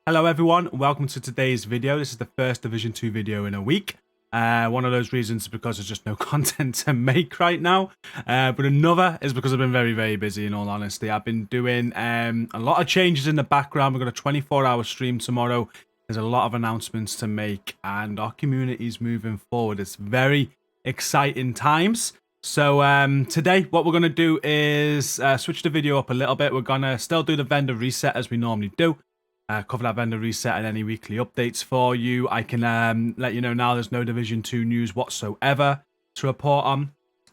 Hello everyone, welcome to today's video. This is the first Division 2 video in a week. One of those reasons is because there's just no content to make right now. But another is because I've been very busy, in all honesty. I've been doing a lot of changes in the background. We've got a 24-hour stream tomorrow. There's a lot of announcements to make and our community's moving forward. It's very exciting times. So today what we're going to do is switch the video up a little bit. We're going to still do the vendor reset as we normally do. Cover that vendor reset and any weekly updates for you. I can let you know now there's no Division 2 news whatsoever to report on.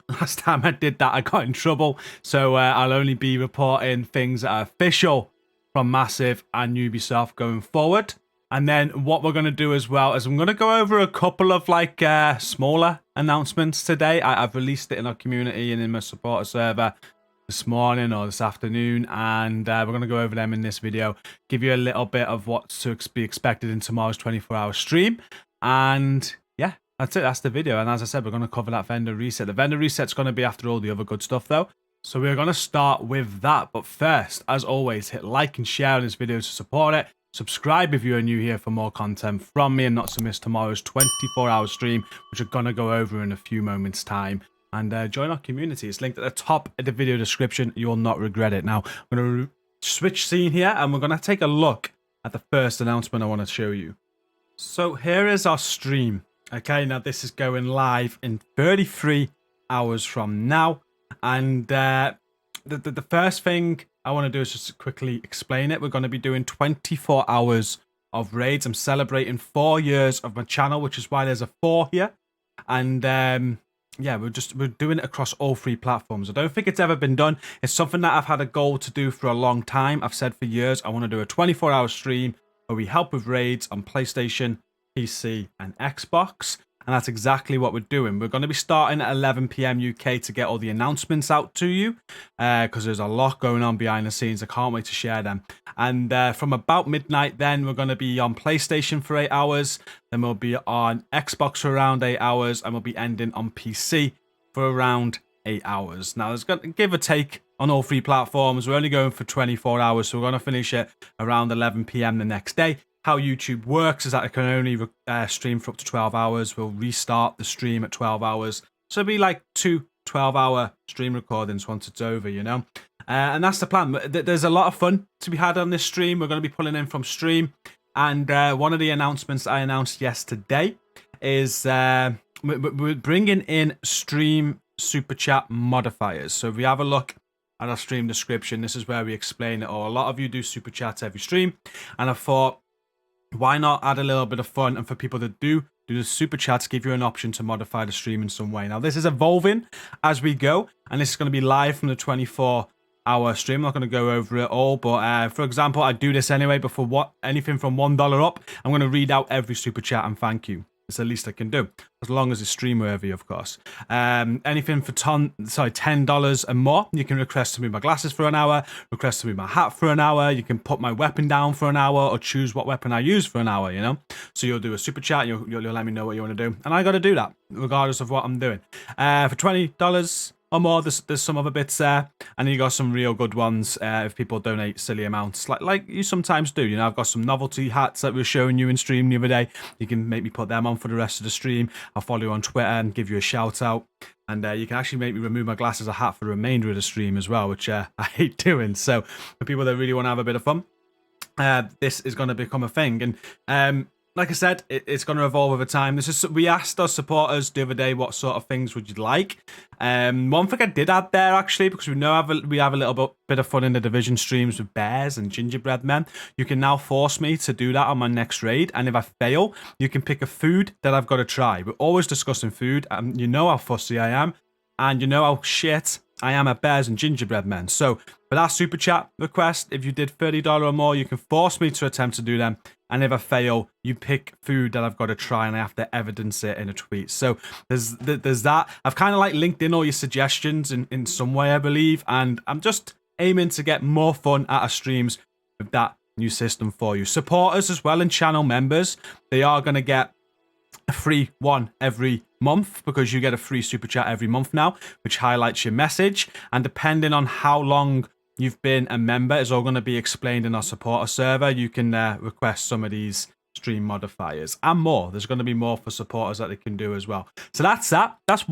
Last time I did that, I got in trouble. So I'll only be reporting things that are official from Massive and Ubisoft going forward. And then what we're going to do as well is I'm going to go over a couple of like smaller announcements today. I've released it in our community and in my supporter server this morning or this afternoon, and we're going to go over them in this video, give you a little bit of what's to be expected in tomorrow's 24-hour stream. And yeah, that's it, that's the video. And as I said, we're going to cover that vendor reset. The vendor reset's going to be after all the other good stuff though, so we're going to start with that. But first, as always, hit like and share on this video to support it. Subscribe if you are new here for more content from me and not to miss tomorrow's 24-hour stream, which we're going to go over in a few moments time. And join our community. It's linked at the top of the video description. You will not regret it. Now, I'm going to switch scene here, and we're going to take a look at the first announcement I want to show you. So here is our stream. Okay, now this is going live in 33 hours from now. And the first thing I want to do is just quickly explain it. We're going to be doing 24 hours of raids. I'm celebrating 4 years of my channel, which is why there's a 4 here. And yeah, we're doing it across all 3 platforms. I don't think it's ever been done. It's something that I've had a goal to do for a long time. I've said for years I want to do a 24-hour stream where we help with raids on PlayStation, PC, and Xbox. And that's exactly what we're doing. We're going to be starting at 11 PM UK to get all the announcements out to you, because there's a lot going on behind the scenes. I can't wait to share them. And from about midnight then, we're going to be on PlayStation for 8 hours. Then we'll be on Xbox for around 8 hours. And we'll be ending on PC for around 8 hours. Now, there's going to give or take on all 3 platforms. We're only going for 24 hours. So we're going to finish it around 11 PM the next day. How YouTube works is that it can only stream for up to 12 hours. We'll restart the stream at 12 hours. So it'll be like 2 12-hour stream recordings once it's over, you know. And that's the plan. There's a lot of fun to be had on this stream. We're going to be pulling in from stream. And one of the announcements I announced yesterday is we're bringing in stream super chat modifiers. So if we have a look at our stream description, this is where we explain it all. A lot of you do super chats every stream. And I thought, why not add a little bit of fun, and for people that do the super chats, give you an option to modify the stream in some way. Now, this is evolving as we go, and this is going to be live from the 24-hour stream. I'm not going to go over it all, but for example, I do this anyway, but for anything from $1 up, I'm going to read out every super chat and thank you. It's the least I can do, as long as it's stream worthy, of course. Anything for $10 and more, you can request to move my glasses for an hour, request to move my hat for an hour. You can put my weapon down for an hour, or choose what weapon I use for an hour, you know. So you'll do a super chat, you'll let me know what you want to do, and I got to do that regardless of what I'm doing. For $20 or more, there's some other bits there, and you got some real good ones if people donate silly amounts, like you sometimes do. You know, I've got some novelty hats that we were showing you in stream the other day. You can make me put them on for the rest of the stream. I'll follow you on Twitter and give you a shout out, and you can actually make me remove my glasses or hat for the remainder of the stream as well, which I hate doing. So for people that really want to have a bit of fun, this is going to become a thing. And like I said, it's going to evolve over time. We asked our supporters the other day what sort of things would you like. One thing I did add there, actually, because we know we have a little bit of fun in the Division streams with bears and gingerbread men. You can now force me to do that on my next raid, and if I fail, you can pick a food that I've got to try. We're always discussing food, and you know how fussy I am, and you know how shit I am at bears and gingerbread men. So for that super chat request, if you did $30 or more, you can force me to attempt to do them. And if I fail, you pick food that I've got to try, and I have to evidence it in a tweet. So there's that. I've kind of like linked in all your suggestions in some way, I believe. And I'm just aiming to get more fun out of streams with that new system for you. Supporters as well and channel members, they are going to get a free one every month, because you get a free super chat every month now, which highlights your message. And depending on how long you've been a member is all going to be explained in our supporter server. You can request some of these stream modifiers and more. There's going to be more for supporters that they can do as well. So that's that. That's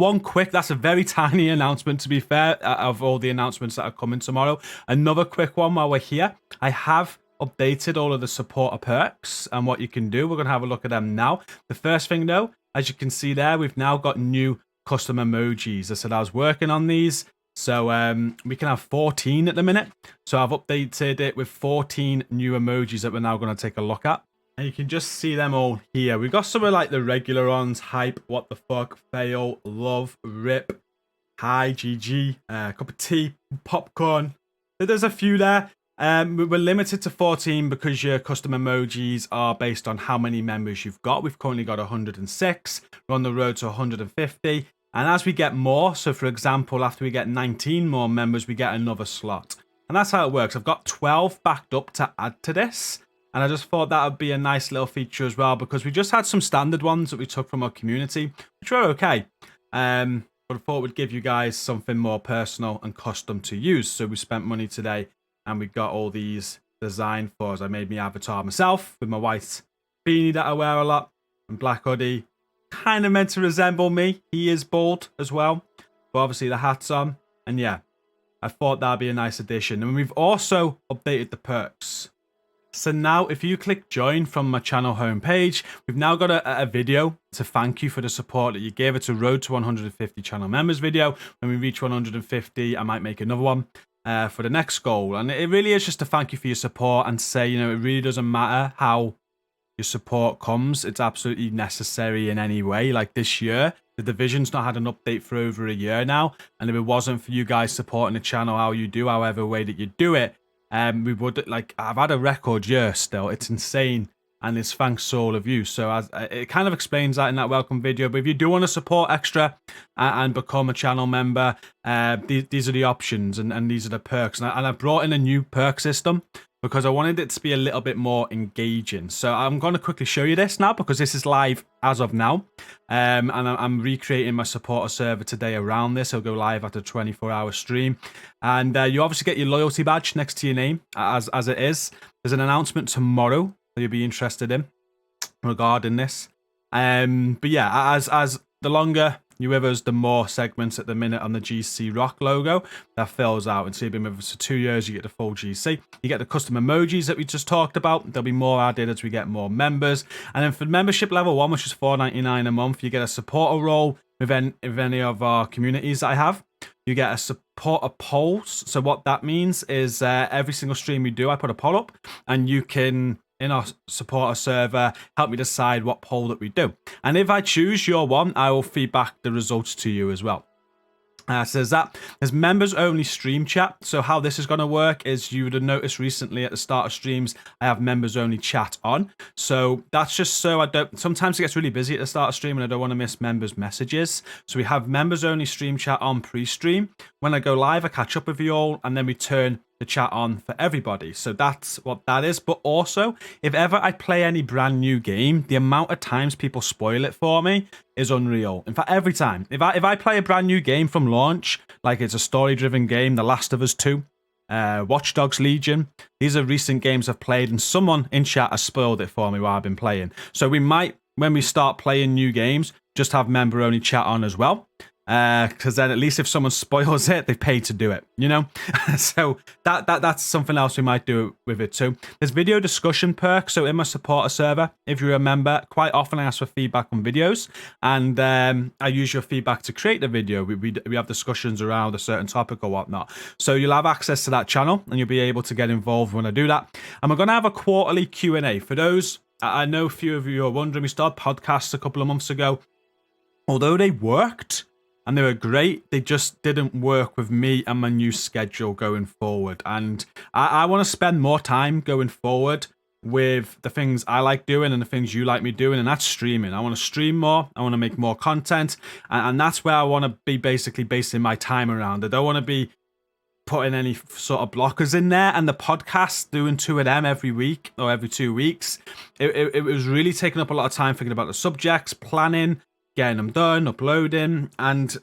that's a very tiny announcement, to be fair, of all the announcements that are coming tomorrow. Another quick one while we're here. I have updated all of the supporter perks and what you can do. We're going to have a look at them now. The first thing though, as you can see there, we've now got new custom emojis. I said I was working on these. So we can have 14 at the minute. So I've updated it with 14 new emojis that we're now going to take a look at. And you can just see them all here. We've got some of like the regular ones: hype, what the fuck, fail, love, rip, hi, GG, cup of tea, popcorn. There's a few there. We're limited to 14 because your custom emojis are based on how many members you've got. We've currently got 106. We're on the road to 150. And as we get more, so for example, after we get 19 more members, we get another slot. And that's how it works. I've got 12 backed up to add to this. And I just thought that would be a nice little feature as well, because we just had some standard ones that we took from our community, which were okay. But I thought we'd give you guys something more personal and custom to use. So we spent money today and we got all these designed for us. I made my avatar myself with my white beanie that I wear a lot and black hoodie. Kind of meant to resemble me. He is bald as well, but obviously the hat's on. And yeah, I thought that'd be a nice addition. And we've also updated the perks. So now if you click join from my channel homepage, we've now got a video to thank you for the support that you gave. It's a road to 150 channel members video. When we reach 150, I might make another one for the next goal. And it really is just to thank you for your support and say, you know, it really doesn't matter how your support comes. It's absolutely necessary in any way. Like this year, the Division's not had an update for over a year now. And if it wasn't for you guys supporting the channel how you do, however way that you do it, we would, like, I've had a record year still. It's insane. And it's thanks to all of you. So it kind of explains that in that welcome video. But if you do want to support extra and become a channel member, these are the options and these are the perks. And I brought in a new perk system because I wanted it to be a little bit more engaging. So I'm going to quickly show you this now because this is live as of now. And I'm recreating my supporter server today around this. It'll go live after a 24-hour stream. And you obviously get your loyalty badge next to your name as it is. There's an announcement tomorrow that you'll be interested in regarding this. But yeah, as the longer you're with us, the more segments at the minute on the GCROCK logo that fills out. And so you've been with us for 2 years, you get the full GC. You get the custom emojis that we just talked about. There'll be more added as we get more members. And then for membership level 1, which is $4.99 a month, you get a supporter role with any of our communities that I have. You get a supporter polls. So what that means is every single stream we do, I put a poll up and you can, in our supporter server, help me decide what poll that we do. And if I choose your one, I will feed back the results to you as well. So there's members only stream chat. So how this is going to work is you would have noticed recently at the start of streams, I have members only chat on. So that's just so sometimes it gets really busy at the start of stream and I don't want to miss members' messages. So we have members only stream chat on pre-stream. When I go live, I catch up with you all and then we turn the chat on for everybody. So that's what that is. But also, if ever I play any brand new game, the amount of times people spoil it for me is unreal. In fact, every time. If I play a brand new game from launch, like it's a story-driven game, The Last of Us 2, Watch Dogs Legion, these are recent games I've played and someone in chat has spoiled it for me while I've been playing. So we might, when we start playing new games, just have member-only chat on as well. Because then at least if someone spoils it, they've paid to do it, you know? So that's something else we might do with it too. There's video discussion perks. So in my supporter server, if you remember, quite often I ask for feedback on videos and I use your feedback to create the video. We have discussions around a certain topic or whatnot. So you'll have access to that channel and you'll be able to get involved when I do that. And we're going to have a quarterly Q&A. For those, I know a few of you are wondering, we started podcasts a couple of months ago. Although they worked, and they were great, they just didn't work with me and my new schedule going forward. And I want to spend more time going forward with the things I like doing and the things you like me doing, and that's streaming. I want to stream more. I want to make more content. And that's where I want to be basically basing my time around. I don't want to be putting any sort of blockers in there. And the podcast, doing 2 of them every week or every 2 weeks, it was really taking up a lot of time thinking about the subjects, planning, getting them done, uploading, and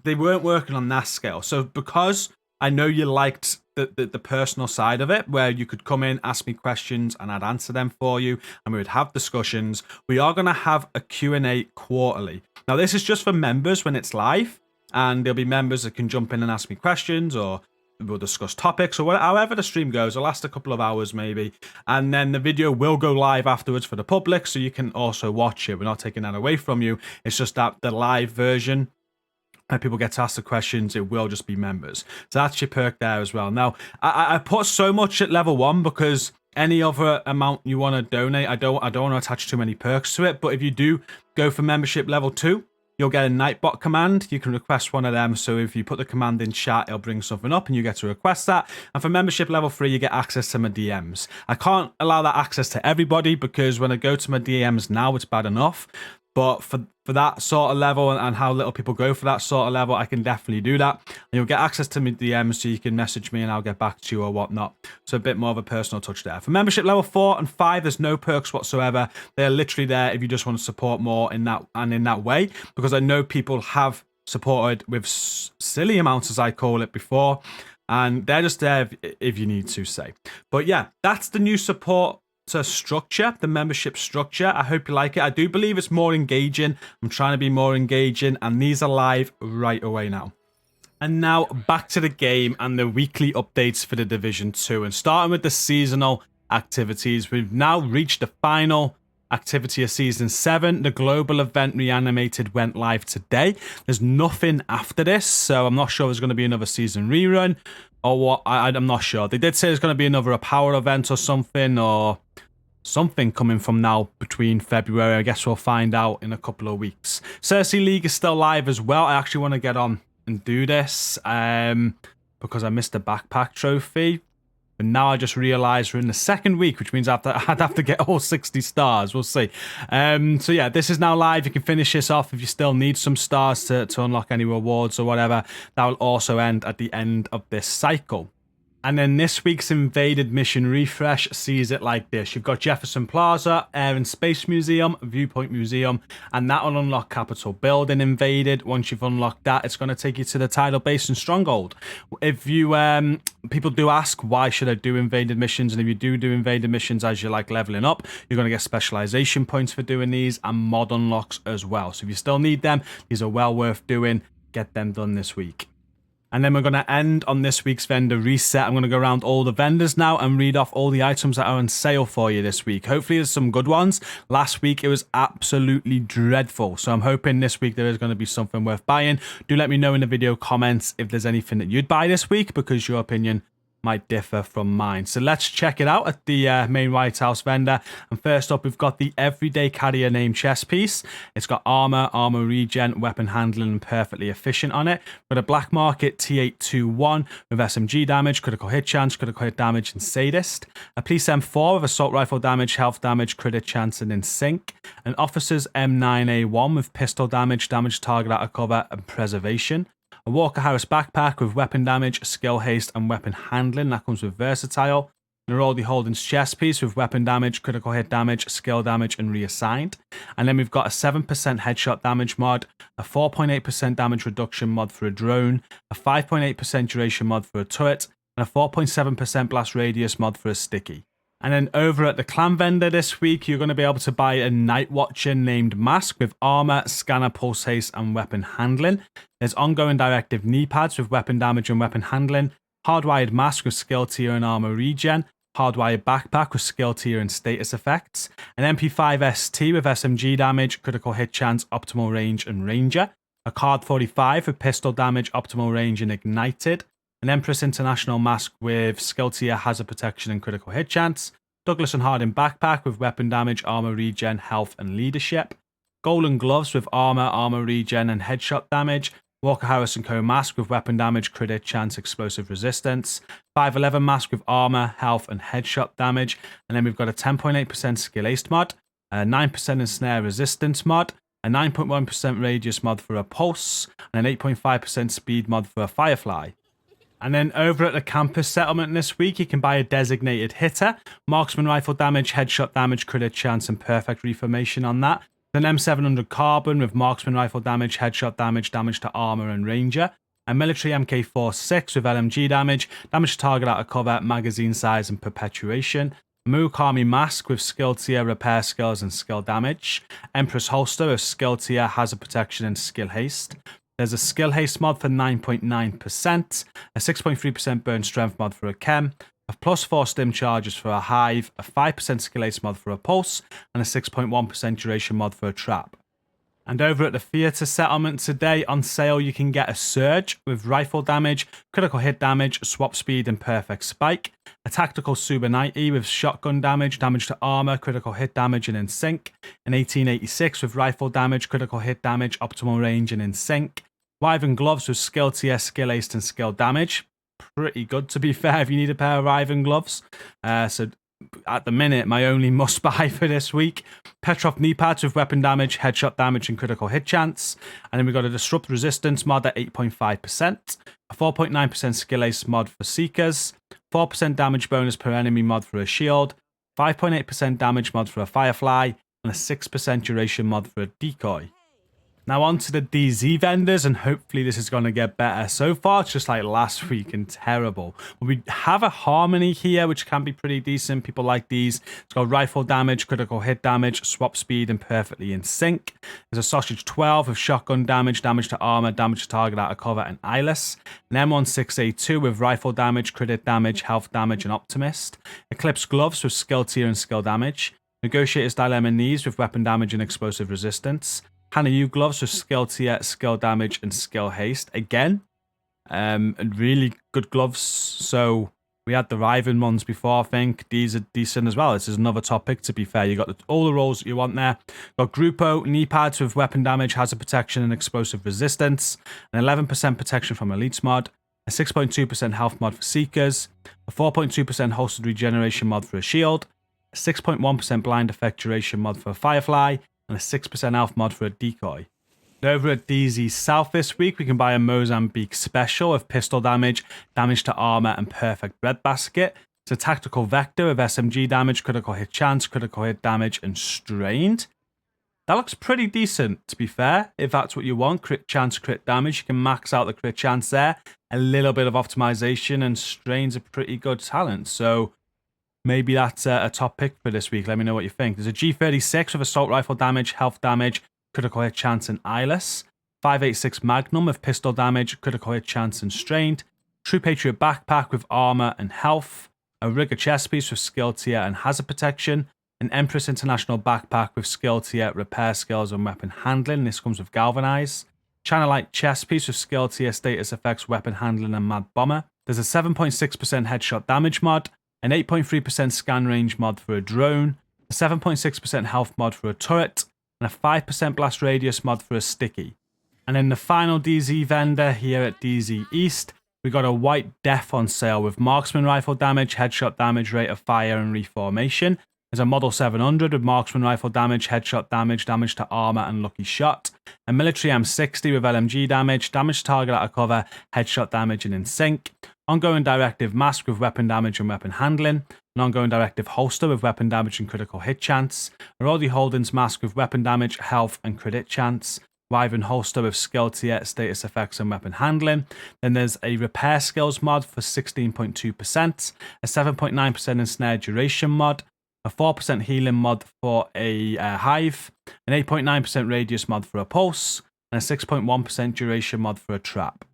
they weren't working on that scale. So because I know you liked the personal side of it, where you could come in, ask me questions, and I'd answer them for you, and we would have discussions. We are going to have a Q&A quarterly. Now, this is just for members when it's live, and there'll be members that can jump in and ask me questions, or we'll discuss topics, or however the stream goes. It'll last a couple of hours maybe, and then the video will go live afterwards for the public, so you can also watch it. We're not taking that away from you. It's just that the live version, and people get to ask the questions, it will just be members. So that's your perk there as well. Now, I put so much at level 1 because any other amount you want to donate, I don't want to attach too many perks to it. But if you do go for membership level 2, you'll get a Nightbot command. You can request one of them. So if you put the command in chat, it'll bring something up and you get to request that. And for membership level 3, you get access to my DMs. I can't allow that access to everybody because when I go to my DMs now, it's bad enough. But for that sort of level and how little people go for that sort of level, I can definitely do that. And you'll get access to my DMs so you can message me and I'll get back to you or whatnot. So a bit more of a personal touch there. For membership level 4 and 5, there's no perks whatsoever. They're literally there if you just want to support more in that way. Because I know people have supported with silly amounts, as I call it, before. And they're just there if you need to, say. But yeah, that's the new support structure, the membership structure. I hope you like it. I do believe it's more engaging. I'm trying to be more engaging, and these are live right away now. And now back to the game and the weekly updates for the Division 2. And starting with the seasonal activities, we've now reached the final activity of Season 7. The global event Reanimated went live today. There's nothing after this, so I'm not sure there's going to be another season rerun or what. I'm not sure. They did say there's going to be another power event or something coming from now between February. I guess we'll find out in a couple of weeks. Cersei League is still live as well. I actually want to get on and do this because I missed the backpack trophy. But now I just realised we're in the second week, which means I'd have to get all 60 stars. We'll see. So yeah, this is now live. You can finish this off if you still need some stars to unlock any rewards or whatever. That will also end at the end of this cycle. And then this week's invaded mission refresh sees it like this. You've got Jefferson Plaza, Air and Space Museum, Viewpoint Museum, and that will unlock Capitol Building invaded. Once you've unlocked that, it's going to take you to the Tidal Basin Stronghold. If you, people do ask, why should I do invaded missions? And if you do invaded missions as you're like leveling up, you're going to get specialization points for doing these and mod unlocks as well. So if you still need them, these are well worth doing. Get them done this week. And then we're going to end on this week's vendor reset. I'm going to go around all the vendors now and read off all the items that are on sale for you this week. Hopefully there's some good ones. Last week it was absolutely dreadful. So I'm hoping this week there is going to be something worth buying. Do let me know in the video comments if there's anything that you'd buy this week, because your opinion might differ from mine. So let's check it out at the main White House vendor. And first up, we've got the Everyday Carrier name chest piece. It's got armor regen, weapon handling, and perfectly efficient on it. With a black market T821 with SMG damage, critical hit chance, critical hit damage, and sadist. A police M4 with assault rifle damage, health damage, crit hit chance, and in sync. An officer's M9A1 with pistol damage, damage target out of cover, and preservation. A Walker Harris backpack with weapon damage, skill haste, and weapon handling. That comes with versatile. And a Roldy Holden's chest piece with weapon damage, critical hit damage, skill damage, and reassigned. And then we've got a 7% headshot damage mod, a 4.8% damage reduction mod for a drone, a 5.8% duration mod for a turret, and a 4.7% blast radius mod for a sticky. And then over at the clan vendor this week, you're going to be able to buy a Night Watcher named Mask with armor, scanner, pulse haste, and weapon handling. There's ongoing directive knee pads with weapon damage and weapon handling, hardwired mask with skill tier and armor regen, hardwired backpack with skill tier and status effects, an MP5 ST with SMG damage, critical hit chance, optimal range, and ranger, a card 45 with pistol damage, optimal range, and ignited, an Empress International mask with skill tier, hazard protection, and critical hit chance, Douglas and Harding backpack with weapon damage, armor regen, health, and leadership, golden gloves with armor regen, and headshot damage, Walker Harris & Co mask with weapon damage, crit hit chance, explosive resistance, 511 mask with armor, health, and headshot damage, and then we've got a 10.8% skill haste mod, a 9% ensnare resistance mod, a 9.1% radius mod for a pulse, and an 8.5% speed mod for a firefly. And then over at the campus settlement this week, you can buy a designated hitter, marksman rifle damage, headshot damage, crit hit chance, and perfect reformation on that. An M700 carbon with marksman rifle damage, headshot damage, damage to armor and ranger. A military MK46 with LMG damage, damage to target out of cover, magazine size, and perpetuation. A Murakami mask with skill tier, repair skills, and skill damage. Empress holster with skill tier, hazard protection, and skill haste. There's a skill haste mod for 9.9%, a 6.3% burn strength mod for a chem, a +4 stim charges for a hive, a 5% skill haste mod for a pulse, and a 6.1% duration mod for a trap. And over at the theatre settlement today, on sale you can get a surge with rifle damage, critical hit damage, swap speed, and perfect spike. A tactical Suba 90 with shotgun damage, damage to armor, critical hit damage, and in sync. An 1886 with rifle damage, critical hit damage, optimal range, and in sync. Wyvern gloves with skill tier, skill haste, and skill damage. Pretty good, to be fair, if you need a pair of Wyvern gloves. So at the minute, my only must buy for this week. Petrov knee pads with weapon damage, headshot damage, and critical hit chance. And then we've got a disrupt resistance mod at 8.5%, a 4.9% skill ace mod for seekers, 4% damage bonus per enemy mod for a shield, 5.8% damage mod for a firefly, and a 6% duration mod for a decoy. Now on to the DZ vendors, and hopefully this is going to get better. So far, it's just like last week and terrible. We have a Harmony here, which can be pretty decent. People like these. It's got rifle damage, critical hit damage, swap speed, and perfectly in sync. There's a Sausage 12 with shotgun damage, damage to armor, damage to target out of cover, and eyeless. An M16A2 with rifle damage, crit hit damage, health damage, and optimist. Eclipse gloves with skill tier and skill damage. Negotiator's Dilemma knees with weapon damage and explosive resistance. Hanayu gloves with skill tier, skill damage, and skill haste. Again, really good gloves. So we had the Riven ones before, I think. These are decent as well. This is another top pick, to be fair. You got all the rolls that you want there. Got Grupo knee pads with weapon damage, hazard protection, and explosive resistance. An 11% protection from Elites mod. A 6.2% health mod for Seekers. A 4.2% holstered regeneration mod for a shield. A 6.1% blind effect duration mod for a Firefly. And a 6% health mod for a decoy. Over at DZ South this week, we can buy a Mozambique special of pistol damage, damage to armor, and perfect breadbasket. It's a tactical vector of SMG damage, critical hit chance, critical hit damage, and strained. That looks pretty decent, to be fair, if that's what you want. Crit chance, crit damage. You can max out the crit chance there. A little bit of optimization, and strain's a pretty good talent. So maybe that's a top pick for this week. Let me know what you think. There's a G36 with assault rifle damage, health damage, critical hit chance, and eyeless. 586 Magnum with pistol damage, critical hit chance, and strained. True Patriot backpack with armor and health. A Rigger chest piece with skill tier and hazard protection. An Empress International backpack with skill tier, repair skills, and weapon handling. This comes with Galvanize. China Light chest piece with skill tier, status effects, weapon handling, and Mad Bomber. There's a 7.6% headshot damage mod. An 8.3% scan range mod for a drone, a 7.6% health mod for a turret, and a 5% blast radius mod for a sticky. And then the final DZ vendor here at DZ East, we got a White Death on sale with marksman rifle damage, headshot damage, rate of fire, and reformation. There's a Model 700 with marksman rifle damage, headshot damage, damage to armor, and lucky shot. A military M60 with LMG damage, damage to target out of cover, headshot damage, and in sync. Ongoing directive mask with weapon damage and weapon handling. An ongoing directive holster with weapon damage and critical hit chance. A Roddy Holden's mask with weapon damage, health, and crit hit chance. Wyvern holster with skill tier, status effects, and weapon handling. Then there's a repair skills mod for 16.2%. A 7.9% ensnare duration mod. A 4% healing mod for a hive. An 8.9% radius mod for a pulse. And a 6.1% duration mod for a trap.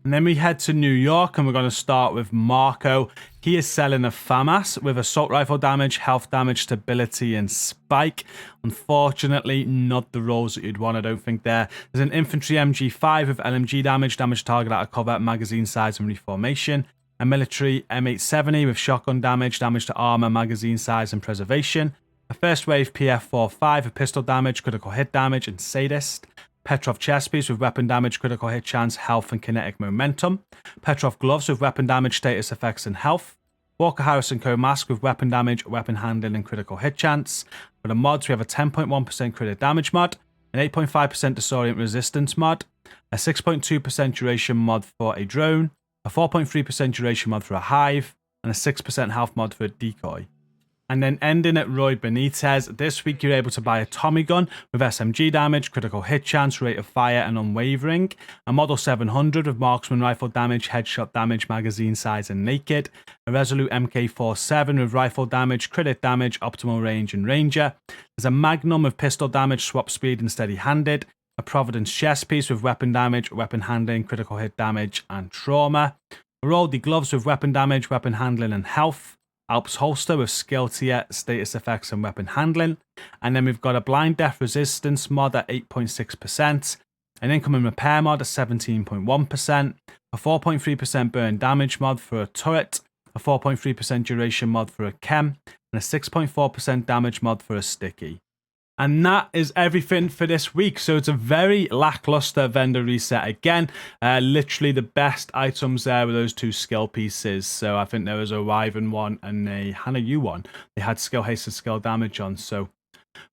And then we head to New York, and we're going to start with Marco. He is selling a FAMAS with assault rifle damage, health damage, stability, and spike. Unfortunately, not the rolls that you'd want, I don't think there. There's an infantry MG5 with LMG damage, damage target out of cover, magazine size, and reformation. A military M870 with shotgun damage, damage to armor, magazine size, and preservation. A first wave PF45 with pistol damage, critical hit damage, and sadist. Petrov chest piece with weapon damage, critical hit chance, health, and kinetic momentum. Petrov gloves with weapon damage, status effects, and health. Walker Harris & Co. mask with weapon damage, weapon handling, and critical hit chance. For the mods, we have a 10.1% crit damage mod, an 8.5% disorient resistance mod, a 6.2% duration mod for a drone, a 4.3% duration mod for a hive, and a 6% health mod for a decoy. And then ending at Roy Benitez, this week you're able to buy a Tommy gun with SMG damage, critical hit chance, rate of fire, and unwavering. A Model 700 with marksman rifle damage, headshot damage, magazine size, and naked. A Resolute MK47 with rifle damage, crit damage, optimal range, and ranger. There's a Magnum with pistol damage, swap speed, and steady-handed. A Providence chest piece with weapon damage, weapon handling, critical hit damage, and trauma. A Roldy gloves with weapon damage, weapon handling, and health. Alps holster with skill tier, status effects, and weapon handling. And then we've got a blind death resistance mod at 8.6%, an incoming repair mod at 17.1%, a 4.3% burn damage mod for a turret, a 4.3% duration mod for a chem, and a 6.4% damage mod for a sticky. And that is everything for this week. So it's a very lackluster vendor reset again. Literally the best items there were those two skill pieces. So I think there was a Wyvern one and a Hannah Yu one. They had skill haste and skill damage on. So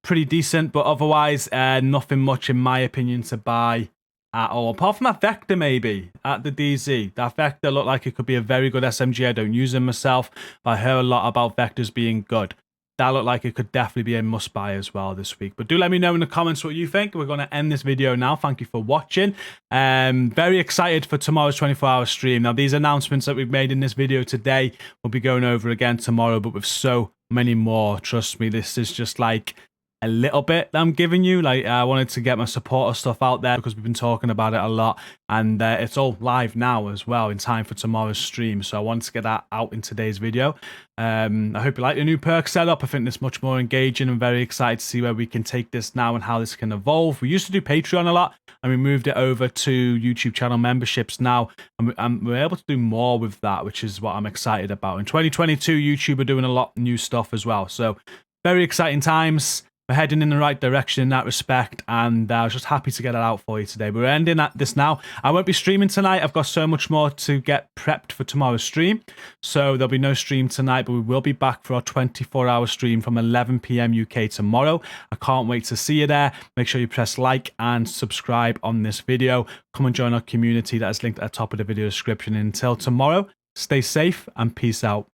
pretty decent. But otherwise, nothing much in my opinion to buy at all. Apart from that Vector maybe at the DZ. That Vector looked like it could be a very good SMG. I don't use them myself, but I heard a lot about Vectors being good. That looked like it could definitely be a must buy as well this week. But do let me know in the comments what you think. We're going to end this video now. Thank you for watching. Very excited for tomorrow's 24-hour stream. Now, these announcements that we've made in this video today will be going over again tomorrow, but with so many more. Trust me, this is just like a little bit that I'm giving you. Like, I wanted to get my supporter stuff out there because we've been talking about it a lot, and it's all live now as well in time for tomorrow's stream. So I wanted to get that out in today's video. I hope you like the new perk setup. I think it's much more engaging. I'm very excited to see where we can take this now and how this can evolve. We used to do Patreon a lot, and we moved it over to YouTube channel memberships now, and we're able to do more with that, which is what I'm excited about. In 2022, YouTube are doing a lot of new stuff as well. So very exciting times. We're heading in the right direction in that respect, and I was just happy to get it out for you today. But we're ending at this now. I won't be streaming tonight. I've got so much more to get prepped for tomorrow's stream, so there'll be no stream tonight, but we will be back for our 24-hour stream from 11 PM UK tomorrow. I can't wait to see you there. Make sure you press like and subscribe on this video. Come and join our community that is linked at the top of the video description. Until tomorrow, stay safe and peace out.